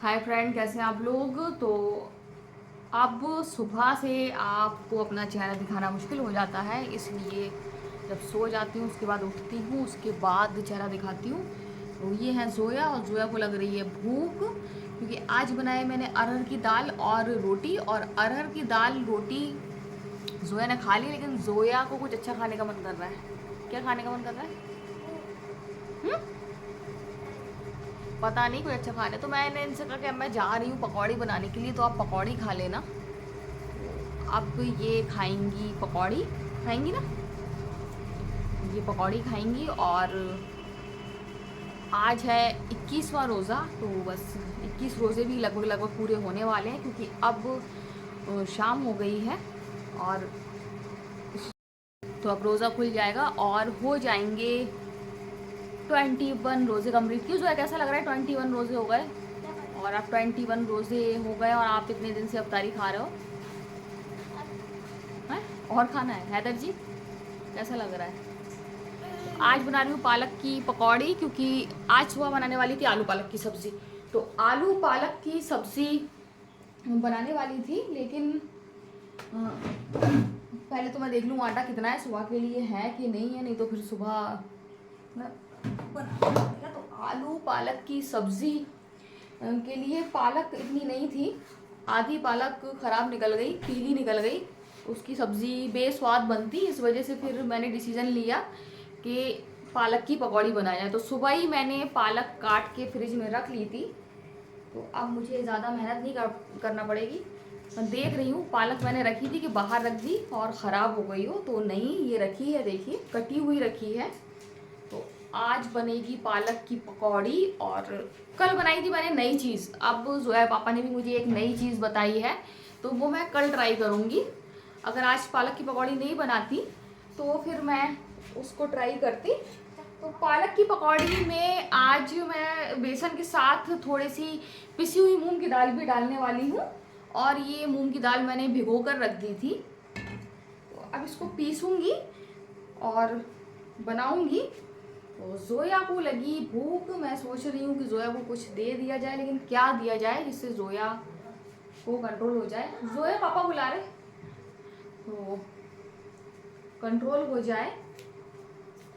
Hi friend, कैसे हैं आप लोग। तो अब सुबह से आपको अपना चेहरा दिखाना मुश्किल हो जाता है, इसलिए जब सो जाती हूँ उसके बाद उठती हूँ, उसके बाद चेहरा दिखाती हूँ। तो ये है जोया, और जोया को लग रही है भूख, क्योंकि आज बनाए मैंने अरहर की दाल और रोटी। और अरहर की दाल रोटी जोया ने खा ली, लेकिन जोया को कुछ अच्छा खाने का मन कर रहा है। क्या खाने का मन कर रहा है? पता नहीं, कोई अच्छा खाना है। तो मैंने इनसे कहा कि मैं जा रही हूँ पकौड़ी बनाने के लिए, तो आप पकौड़ी खा लेना। अब ये खाएंगी, पकौड़ी खाएंगी ना, ये पकौड़ी खाएंगी। और आज है 21वां रोज़ा, तो बस 21 रोज़े भी लगभग लगभग पूरे होने वाले हैं, क्योंकि अब शाम हो गई है। और तो अब रोज़ा खुल जाएगा और हो जाएंगे 21 रोज़े कम्प्लीट। क्यों जो है, कैसा लग रहा है? 21 रोज़े हो गए, और आप 21 रोज़े हो गए और आप इतने दिन से अफ्तारी खा रहे हो हैं? और खाना है हैदर जी? कैसा लग रहा है? आज बना रही हूँ पालक की पकौड़ी, क्योंकि आज सुबह बनाने वाली थी आलू पालक की सब्ज़ी। तो आलू पालक की सब्ज़ी बनाने वाली थी, लेकिन पहले तो मैं देख लूँ आटा कितना है, सुबह के लिए है कि नहीं है, नहीं तो फिर सुबह बनाना पड़ेगा। तो आलू पालक की सब्ज़ी के लिए पालक इतनी नहीं थी, आधी पालक ख़राब निकल गई, पीली निकल गई। उसकी सब्ज़ी बेस्वाद बनती, इस वजह से फिर मैंने डिसीज़न लिया कि पालक की पकौड़ी बनाया जाए। तो सुबह ही मैंने पालक काट के फ्रिज में रख ली थी, तो अब मुझे ज़्यादा मेहनत नहीं करना पड़ेगी। मैं देख रही हूँ, पालक मैंने रखी थी कि बाहर रख दी और ख़राब हो गई हो, तो नहीं, ये रखी है, देखिए कटी हुई रखी है। तो आज बनेगी पालक की पकौड़ी। और कल बनाई थी मैंने नई चीज़, अब जोया पापा ने भी मुझे एक नई चीज़ बताई है, तो वो मैं कल ट्राई करूँगी। अगर आज पालक की पकौड़ी नहीं बनाती तो फिर मैं उसको ट्राई करती। तो पालक की पकौड़ी में आज मैं बेसन के साथ थोड़ी सी पिसी हुई मूंग की दाल भी डालने वाली हूँ, और ये मूंग की दाल मैंने भिगो कर रख दी थी। तो अब इसको पीसूँगी और बनाऊँगी। तो जोया को लगी भूख, मैं सोच रही हूँ कि जोया को कुछ दे दिया जाए, लेकिन क्या दिया जाए जिससे जोया को कंट्रोल हो जाए। जोया पापा बुला रहे, तो कंट्रोल हो जाए।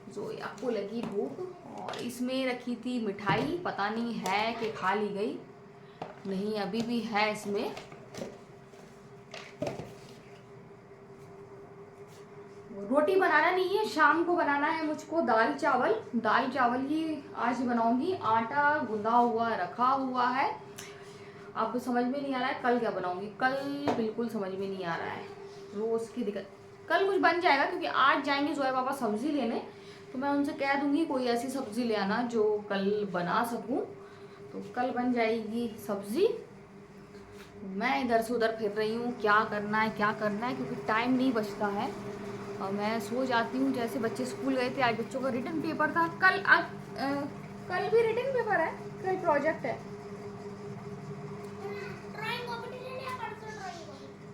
जोया को लगी भूख, और इसमें रखी थी मिठाई, पता नहीं है कि खा ली गई नहीं, अभी भी है इसमें। रोटी बनाना नहीं है, शाम को बनाना है मुझको दाल चावल। दाल चावल ही आज बनाऊंगी, आटा गूंदा हुआ रखा हुआ है। आपको समझ में नहीं आ रहा है कल क्या बनाऊंगी, कल बिल्कुल समझ में नहीं आ रहा है, रोज़ की दिक्कत। कल कुछ बन जाएगा, क्योंकि आज जाएंगे जोया पापा सब्जी लेने, तो मैं उनसे कह दूंगी कोई ऐसी सब्जी ले आना जो कल बना सकूं। तो कल बन जाएगी सब्जी। मैं इधर से उधर फिर रही हूँ, क्या करना है क्या करना है, क्योंकि टाइम नहीं बचता है। और मैं सो जाती हूँ। जैसे बच्चे स्कूल गए थे, आज बच्चों का रिटन पेपर था, कल भी रिटन पेपर है, कल प्रोजेक्ट है।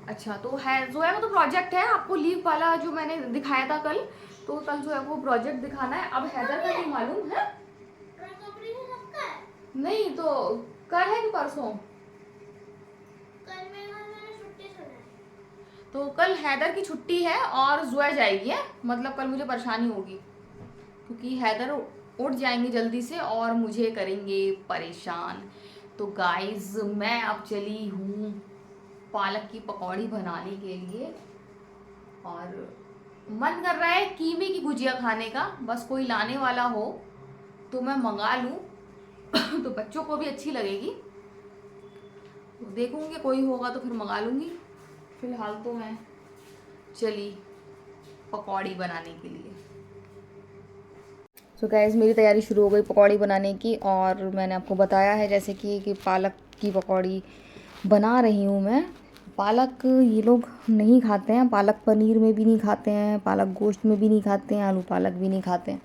अच्छा, तो है जोया का तो प्रोजेक्ट है, आपको लीव वाला जो मैंने दिखाया था कल, तो कल जो है वो प्रोजेक्ट दिखाना है। अब हैदर का नहीं मालूम है, नहीं तो कल है कि परसों। तो कल हैदर की छुट्टी है और जोया जाएगी है, मतलब कल मुझे परेशानी होगी, क्योंकि हैदर उठ जाएंगे जल्दी से और मुझे करेंगे परेशान। तो गाइस, मैं अब चली हूँ पालक की पकौड़ी बनाने के लिए, और मन कर रहा है कीमे की गुजिया खाने का, बस कोई लाने वाला हो तो मैं मंगा लूँ तो बच्चों को भी अच्छी लगेगी। तो देखूँगी, कोई होगा तो फिर मंगा लूँगी। फिलहाल तो मैं चली पकौड़ी बनाने के लिए। सो गाइस, मेरी तैयारी शुरू हो गई पकौड़ी बनाने की, और मैंने आपको बताया है जैसे कि पालक की पकौड़ी बना रही हूँ मैं। पालक ये लोग नहीं खाते हैं, पालक पनीर में भी नहीं खाते हैं, पालक गोश्त में भी नहीं खाते हैं, आलू पालक भी नहीं खाते हैं,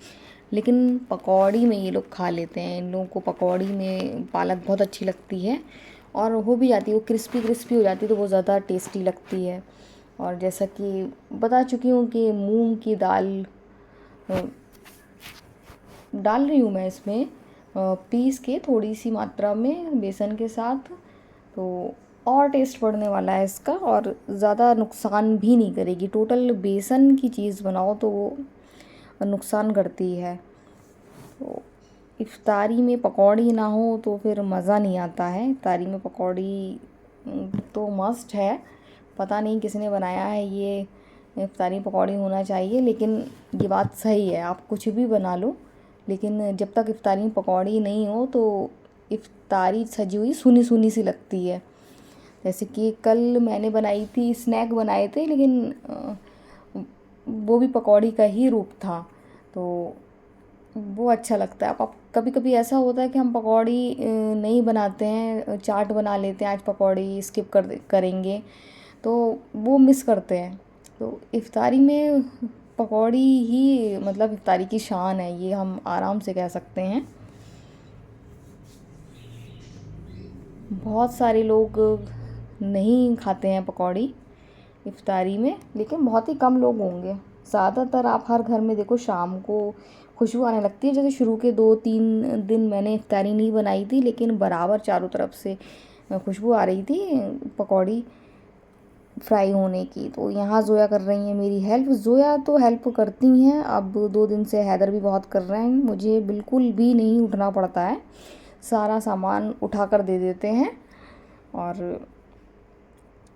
लेकिन पकौड़ी में ये लोग खा लेते हैं। इन लोगों को पकौड़ी में पालक बहुत अच्छी लगती है, और हो भी जाती है, वो क्रिस्पी क्रिस्पी हो जाती है, तो वो ज़्यादा टेस्टी लगती है। और जैसा कि बता चुकी हूँ कि मूंग की दाल डाल रही हूँ मैं इसमें, पीस के थोड़ी सी मात्रा में बेसन के साथ, तो और टेस्ट बढ़ने वाला है इसका और ज़्यादा नुकसान भी नहीं करेगी। टोटल बेसन की चीज़ बनाओ तो वो नुकसान करती है। तो इफ्तारी में पकौड़ी ना हो तो फिर मज़ा नहीं आता है। इफ्तारी में पकौड़ी तो मस्ट है। पता नहीं किसने बनाया है ये, इफ्तारी पकौड़ी होना चाहिए। लेकिन ये बात सही है, आप कुछ भी बना लो, लेकिन जब तक इफ्तारी में पकौड़ी नहीं हो तो इफ्तारी सजी हुई सूनी सूनी सी लगती है। जैसे कि कल मैंने बनाई थी, स्नैक बनाए थे, लेकिन वो भी पकौड़ी का ही रूप था, तो वो अच्छा लगता है। अब कभी कभी ऐसा होता है कि हम पकौड़ी नहीं बनाते हैं, चाट बना लेते हैं, आज पकौड़ी स्किप करेंगे, तो वो मिस करते हैं। तो इफ्तारी में पकौड़ी ही मतलब इफ्तारी की शान है, ये हम आराम से कह सकते हैं। बहुत सारे लोग नहीं खाते हैं पकौड़ी इफ्तारी में, लेकिन बहुत ही कम लोग होंगे। ज़्यादातर आप हर घर में देखो शाम को खुशबू आने लगती है। जैसे शुरू के 2-3 दिन मैंने इफ्तारी नहीं बनाई थी, लेकिन बराबर चारों तरफ से खुशबू आ रही थी पकौड़ी फ्राई होने की। तो यहाँ ज़ोया कर रही हैं मेरी हेल्प। ज़ोया तो हेल्प करती हैं, अब 2 दिन से हैदर भी बहुत कर रहे हैं। मुझे बिल्कुल भी नहीं उठना पड़ता है, सारा सामान उठा कर दे देते हैं। और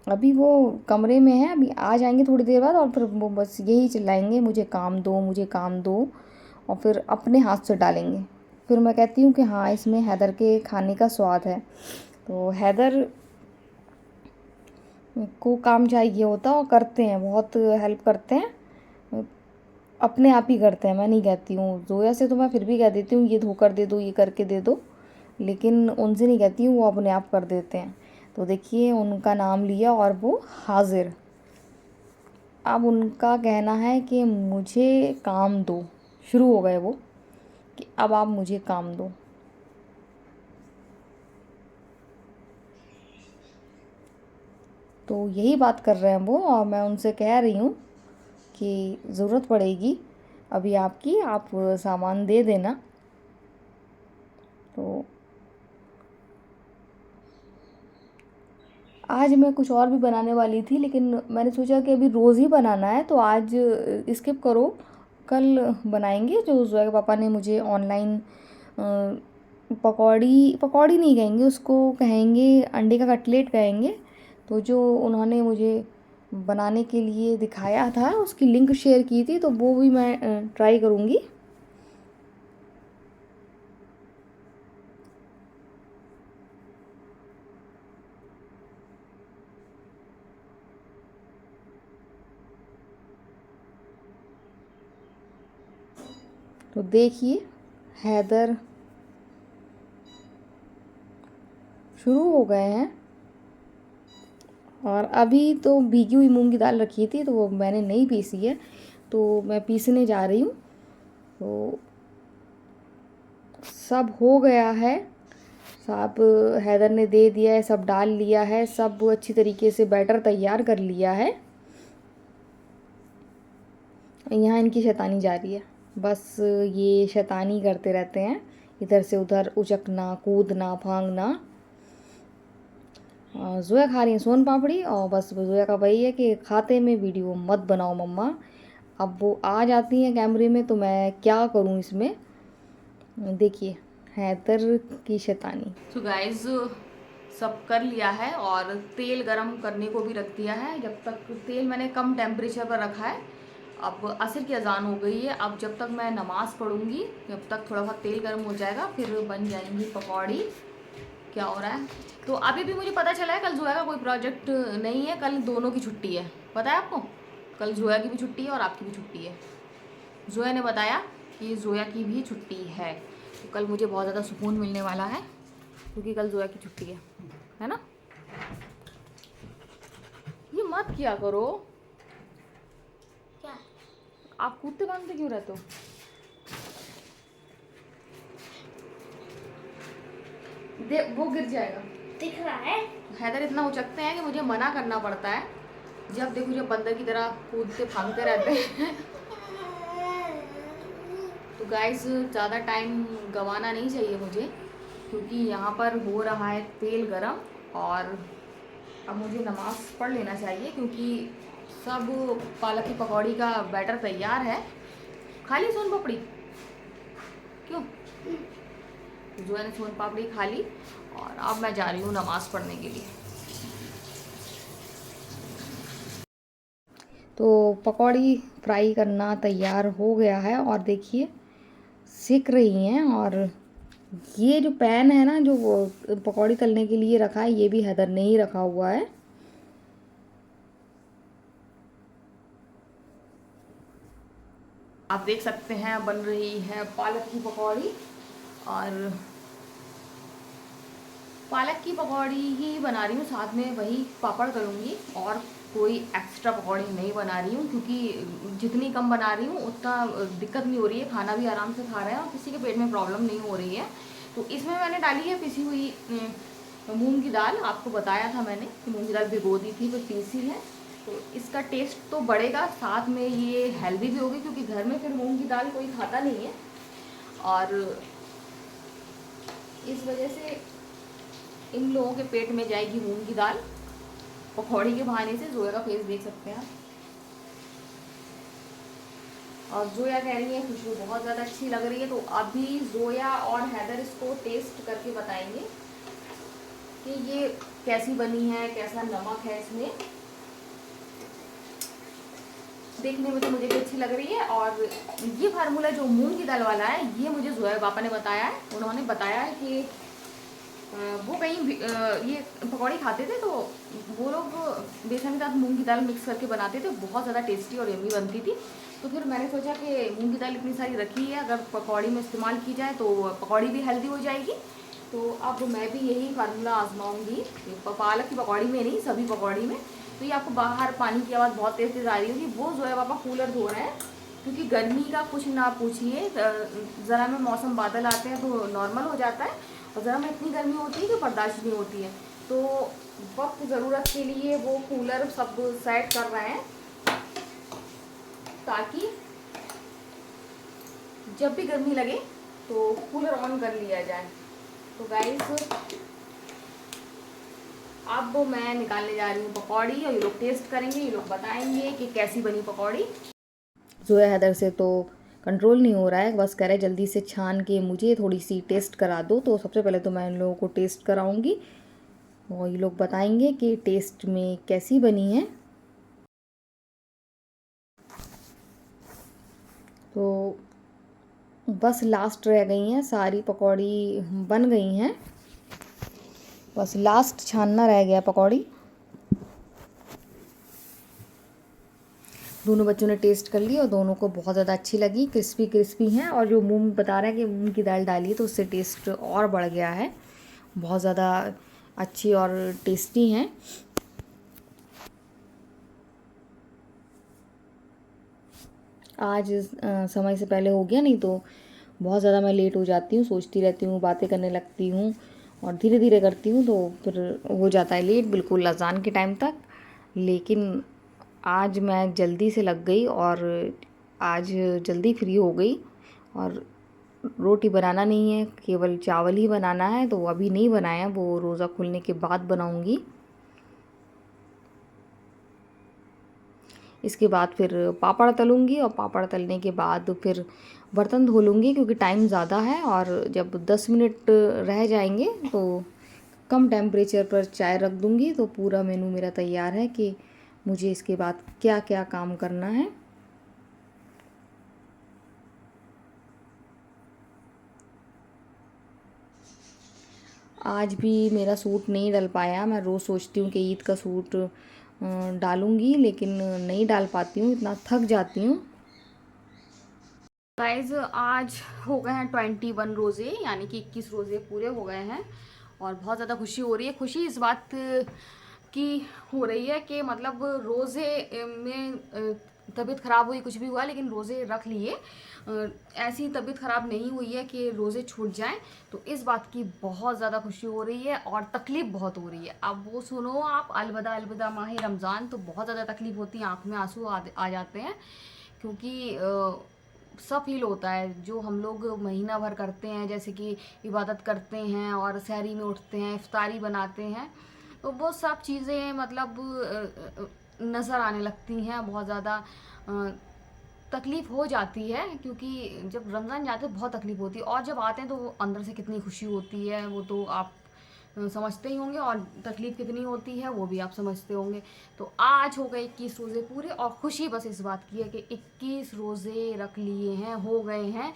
अभी वो कमरे में है, अभी आ जाएंगे थोड़ी देर बाद, और फिर वो बस यही चिल्लाएंगे मुझे काम दो, मुझे काम दो, और फिर अपने हाथ से डालेंगे। फिर मैं कहती हूँ कि हाँ, इसमें हैदर के खाने का स्वाद है। तो हैदर को काम चाहिए होता और करते हैं, बहुत हेल्प करते हैं, अपने आप ही करते हैं। मैं नहीं कहती हूँ। ज़ोया से तो मैं फिर भी कह देती हूँ ये धो कर दे दो, ये करके दे दो, लेकिन उनसे नहीं कहती हूँ, वो अपने आप कर देते हैं। तो देखिए, उनका नाम लिया और वो हाजिर। अब उनका कहना है कि मुझे काम दो, शुरू हो गए वो कि अब आप मुझे काम दो। तो यही बात कर रहे हैं वो, और मैं उनसे कह रही हूँ कि ज़रूरत पड़ेगी अभी आपकी, आप सामान दे देना। तो आज मैं कुछ और भी बनाने वाली थी, लेकिन मैंने सोचा कि अभी रोज़ ही बनाना है, तो आज स्किप करो, कल बनाएंगे। जो ज़ोया के पापा ने मुझे ऑनलाइन पकौड़ी पकौड़ी नहीं कहेंगे उसको, कहेंगे अंडे का कटलेट कहेंगे। तो जो उन्होंने मुझे बनाने के लिए दिखाया था, उसकी लिंक शेयर की थी, तो वो भी मैं ट्राई करूँगी। तो देखिए, हैदर शुरू हो गए हैं। और अभी तो भीगी हुई मूंग की दाल रखी थी, तो वो मैंने नहीं पीसी है, तो मैं पीसने जा रही हूँ। तो सब हो गया है, सब हैदर ने दे दिया है, सब डाल लिया है, सब अच्छी तरीके से बैटर तैयार कर लिया है। यहाँ इनकी शैतानी जारी है, बस ये शैतानी करते रहते हैं, इधर से उधर उचकना, कूदना, फांगना। ज़ोया खा रही है सोन पापड़ी, और बस ज़ोया का वही है कि खाते में वीडियो मत बनाओ मम्मा। अब वो आ जाती हैं कैमरे में, तो मैं क्या करूँ इसमें। देखिए, हैदर की शैतानी। तो गाइस, सब कर लिया है और तेल गरम करने को भी रख दिया है। जब तक तेल मैंने कम टेम्परेचर पर रखा है। अब असर की अजान हो गई है, अब जब तक मैं नमाज़ पढ़ूंगी जब तक थोड़ा सा तेल गर्म हो जाएगा, फिर बन जाएंगी पकौड़ी। क्या हो रहा है, तो अभी भी मुझे पता चला है कल ज़ोया का कोई प्रोजेक्ट नहीं है, कल दोनों की छुट्टी है। पता है आपको, कल ज़ोया की भी छुट्टी है और आपकी भी छुट्टी है। ज़ोया ने बताया कि ज़ोया की भी छुट्टी है, तो कल मुझे बहुत ज़्यादा सुकून मिलने वाला है, क्योंकि कल ज़ोया की छुट्टी है ना। ये मत किया करो। क्या आप कूदते बांधते क्यों रहते हो? वो गिर जाएगा, दिख रहा है। हैदर इतना उचकते हैं कि मुझे मना करना पड़ता है। जब देखो जब बंदर की तरह कूदते फांगते रहते हैं। तो गाइस ज़्यादा टाइम गंवाना नहीं चाहिए मुझे, क्योंकि यहाँ पर हो रहा है तेल गरम और अब मुझे नमाज़ पढ़ लेना चाहिए, क्योंकि सब पालक की पकौड़ी का बैटर तैयार है। खा ली सोन पापड़ी? क्यों? जो है सोन पापड़ी खा ली और अब मैं जा रही हूँ नमाज़ पढ़ने के लिए। तो पकौड़ी फ्राई करना तैयार हो गया है और देखिए सिक रही हैं। और ये जो पैन है ना, जो वो पकौड़ी तलने के लिए रखा है, ये भी हैदर ने ही रखा हुआ है। आप देख सकते हैं बन रही है पालक की पकौड़ी, और पालक की पकौड़ी ही बना रही हूँ, साथ में वही पापड़ तलूँगी और कोई एक्स्ट्रा पकौड़ी नहीं बना रही हूँ, क्योंकि जितनी कम बना रही हूँ उतना दिक्कत नहीं हो रही है, खाना भी आराम से खा रहे हैं और किसी के पेट में प्रॉब्लम नहीं हो रही है। तो इसमें मैंने डाली है पिसी हुई मूंग की दाल। आपको बताया था मैंने कि मूंग की दाल भिगो दी थी, फिर पीसी है, तो इसका टेस्ट तो बढ़ेगा, साथ में ये हेल्दी भी होगी, क्योंकि घर में फिर मूंग की दाल कोई खाता नहीं है। और इस वजह से इन लोगों के पेट में जाएगी मूंग की दाल पकौड़ी के बहाने से। जोया का फेस देख सकते हैं आप। और जोया कह रही है खुशबू बहुत ज़्यादा अच्छी लग रही है, तो अभी जोया और हैदर इसको टेस्ट करके बताएंगे कि ये कैसी बनी है, कैसा नमक है इसमें। देखने में तो मुझे भी अच्छी लग रही है। और ये फार्मूला जो मूंग की दाल वाला है, ये मुझे जोया पापा ने बताया है। उन्होंने बताया है कि वो कहीं ये पकौड़ी खाते थे, तो वो लोग बेसन के साथ मूंग की दाल मिक्स करके बनाते थे, बहुत ज़्यादा टेस्टी और यम्मी बनती थी। तो फिर मैंने सोचा कि मूंग की दाल इतनी सारी रखी है, अगर पकौड़ी में इस्तेमाल की जाए तो पकौड़ी भी हेल्दी हो जाएगी। तो अब मैं भी यही फार्मूला आजमाऊँगी, पालक की पकौड़ी में नहीं, सभी पकौड़ी में। तो ये आपको बाहर पानी की आवाज़ बहुत तेज़ तेज़ आ रही होगी, वो जो है पापा कूलर धो रहे हैं, क्योंकि गर्मी का कुछ ना पूछिए। ज़रा में मौसम बादल आते हैं तो नॉर्मल हो जाता है, और ज़रा में इतनी गर्मी होती है कि बर्दाश्त नहीं होती है। तो वक्त ज़रूरत के लिए वो कूलर सब सेट कर रहे हैं, ताकि जब भी गर्मी लगे तो कूलर ऑन कर लिया जाए। तो गाइस अब मैं निकालने जा रही हूँ पकौड़ी, और ये लोग टेस्ट करेंगे, ये लोग बताएंगे कि कैसी बनी पकौड़ी। जोया हैदर से तो कंट्रोल नहीं हो रहा है, बस कह रहे जल्दी से छान के मुझे थोड़ी सी टेस्ट करा दो। तो सबसे पहले तो मैं इन लोगों को टेस्ट कराऊंगी और ये लोग बताएंगे कि टेस्ट में कैसी बनी है। तो बस लास्ट रह गई हैं, सारी पकौड़ी बन गई हैं, बस लास्ट छानना रह गया पकौड़ी। दोनों बच्चों ने टेस्ट कर ली और दोनों को बहुत ज़्यादा अच्छी लगी, क्रिस्पी क्रिस्पी हैं। और जो मूंग बता रहा है कि मूंग की दाल डाली है तो उससे टेस्ट और बढ़ गया है, बहुत ज़्यादा अच्छी और टेस्टी हैं। आज समय से पहले हो गया, नहीं तो बहुत ज़्यादा मैं लेट हो जाती हूँ, सोचती रहती हूँ, बातें करने लगती हूँ और धीरे धीरे करती हूँ, तो फिर हो जाता है लेट बिल्कुल अज़ान के टाइम तक। लेकिन आज मैं जल्दी से लग गई और आज जल्दी फ्री हो गई। और रोटी बनाना नहीं है, केवल चावल ही बनाना है, तो अभी नहीं बनाया, वो रोज़ा खुलने के बाद बनाऊंगी। इसके बाद फिर पापड़ तलूँगी और पापड़ तलने के बाद फिर बर्तन धो लूँगी, क्योंकि टाइम ज़्यादा है। और जब 10 मिनट रह जाएंगे तो कम टेम्परेचर पर चाय रख दूँगी, तो पूरा मेनू मेरा तैयार है कि मुझे इसके बाद क्या क्या काम करना है। आज भी मेरा सूट नहीं डल पाया। मैं रोज़ सोचती हूँ कि ईद का सूट डालूँगी, लेकिन नहीं डाल पाती हूँ, इतना थक जाती हूँ। गाइज आज हो गए हैं 21 रोज़े, यानी कि 21 रोज़े पूरे हो गए हैं, और बहुत ज़्यादा खुशी हो रही है। खुशी इस बात की हो रही है कि मतलब रोज़े में तबीयत ख़राब हुई, कुछ भी हुआ, लेकिन रोज़े रख लिए। ऐसी तबीयत ख़राब नहीं हुई है कि रोज़े छूट जाएं, तो इस बात की बहुत ज़्यादा खुशी हो रही है और तकलीफ़ बहुत हो रही है। अब वो सुनो आप, अलविदा अलविदा माह रमज़ान, तो बहुत ज़्यादा तकलीफ़ होती है, आँख में आंसू आ जाते हैं, क्योंकि सा फील होता है जो हम लोग महीना भर करते हैं, जैसे कि इबादत करते हैं और सहरी में उठते हैं, इफ्तारी बनाते हैं, तो वो सब चीज़ें मतलब नज़र आने लगती हैं। बहुत ज़्यादा तकलीफ़ हो जाती है, क्योंकि जब रमज़ान जाते हैं बहुत तकलीफ़ होती है, और जब आते हैं तो अंदर से कितनी खुशी होती है वो तो आप समझते ही होंगे, और तकलीफ़ कितनी होती है वो भी आप समझते होंगे। तो आज हो गए 21 रोज़े पूरे, और खुशी बस इस बात की है कि 21 रोज़े रख लिए हैं, हो गए हैं।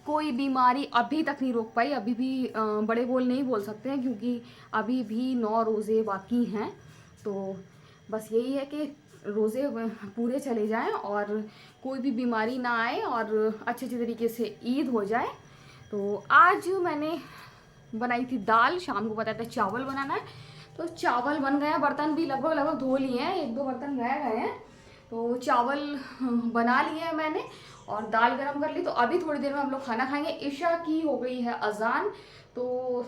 कोई बीमारी अभी तक नहीं रोक पाई। अभी भी बड़े बोल नहीं बोल सकते हैं, क्योंकि अभी भी 9 रोज़े बाकी हैं। तो बस यही है कि रोज़े पूरे चले जाएं और कोई भी बीमारी ना आए और अच्छे तरीके से ईद हो जाए। तो आज मैंने बनाई थी दाल, शाम को बताया था चावल बनाना है, तो चावल बन गए हैं। बर्तन भी लगभग धो लिए हैं, 1-2 बर्तन रह गए हैं। तो चावल बना लिए हैं मैंने और दाल गरम कर ली। तो अभी थोड़ी देर में हम लोग खाना खाएंगे। ईशा की हो गई है अजान, तो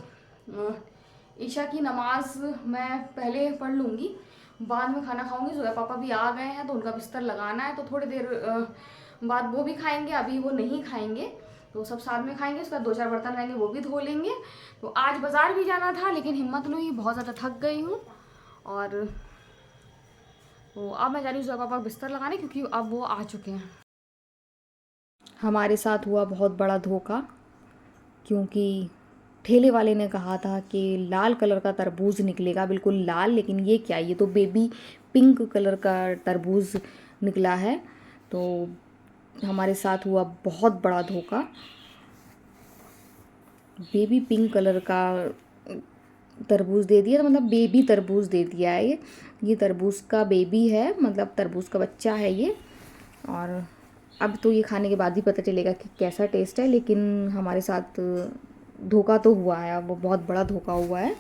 ईशा की नमाज मैं पहले पढ़ लूँगी, बाद में खाना खाऊंगी। जोया पापा भी आ गए हैं तो उनका बिस्तर लगाना है, तो थोड़ी देर बाद वो भी खाएंगे। अभी वो नहीं खाएंगे, तो सब साथ में खाएंगे। उसका 2-4 बर्तन रहेंगे वो भी धो लेंगे। तो आज बाज़ार भी जाना था, लेकिन हिम्मत नहीं हुई, बहुत ज़्यादा थक गई हूँ। और तो अब मैं जा रही हूँ जोया पापा बिस्तर लगाने, क्योंकि अब वो आ चुके हैं। हमारे साथ हुआ बहुत बड़ा धोखा, क्योंकि ठेले वाले ने कहा था कि लाल कलर का तरबूज निकलेगा, बिल्कुल लाल, लेकिन ये क्या, ये तो बेबी पिंक कलर का तरबूज निकला है। तो हमारे साथ हुआ बहुत बड़ा धोखा। बेबी पिंक कलर का तरबूज दे दिया, तो मतलब बेबी तरबूज दे दिया है। ये तरबूज का बेबी है, मतलब तरबूज का बच्चा है ये। और अब तो ये खाने के बाद ही पता चलेगा कि कैसा टेस्ट है, लेकिन हमारे साथ धोखा तो हुआ है, वो बहुत बड़ा धोखा हुआ है।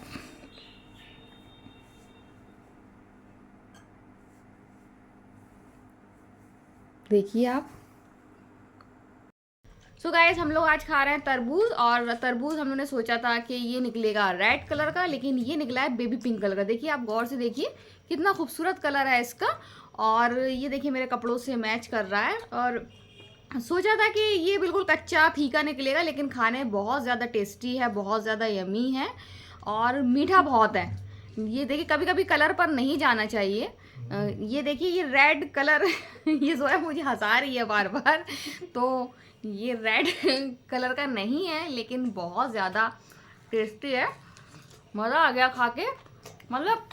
देखिए आप। सो गाइस, हम लोग आज खा रहे हैं तरबूज, और तरबूज हम लोगों ने सोचा था कि ये निकलेगा रेड कलर का, लेकिन ये निकला है बेबी पिंक कलर का। देखिए आप गौर से देखिए कितना खूबसूरत कलर है इसका, और ये देखिए मेरे कपड़ों से मैच कर रहा है। और सोचा था कि ये बिल्कुल कच्चा फीका निकलेगा, लेकिन खाने बहुत ज़्यादा टेस्टी है, बहुत ज़्यादा यमी है और मीठा बहुत है। ये देखिए कभी कभी कलर पर नहीं जाना चाहिए। ये देखिए ये रेड कलर ये जो है मुझे हंसा रही है बार बार। तो ये रेड कलर का नहीं है, लेकिन बहुत ज़्यादा टेस्टी है। मज़ा आ गया खा के, मतलब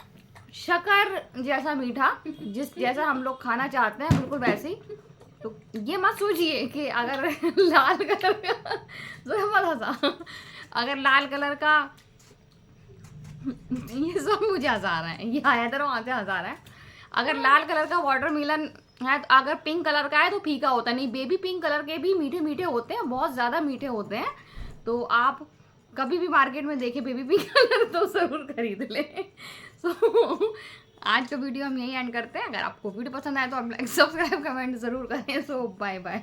शक्कर जैसा मीठा, जिस जैसा हम लोग खाना चाहते हैं बिल्कुल वैसे ही। तो ये मत सोचिए कि अगर लाल कलर का जो मत हंसा, अगर लाल कलर का ये सब मुझे हंसा रहा है, ये आया था वहाँ से हंसा रहा है। अगर लाल कलर का वाटरमेलन है, अगर पिंक कलर का है तो फीका होता नहीं। बेबी पिंक कलर के भी मीठे मीठे होते हैं, बहुत ज़्यादा मीठे होते हैं। तो आप कभी भी मार्केट में देखें बेबी पिंक कलर तो ज़रूर खरीद लें। सो आज का वीडियो हम यही एंड करते हैं। अगर आपको वीडियो पसंद आए तो आप लाइक सब्सक्राइब कमेंट ज़रूर करें। सो बाय बाय।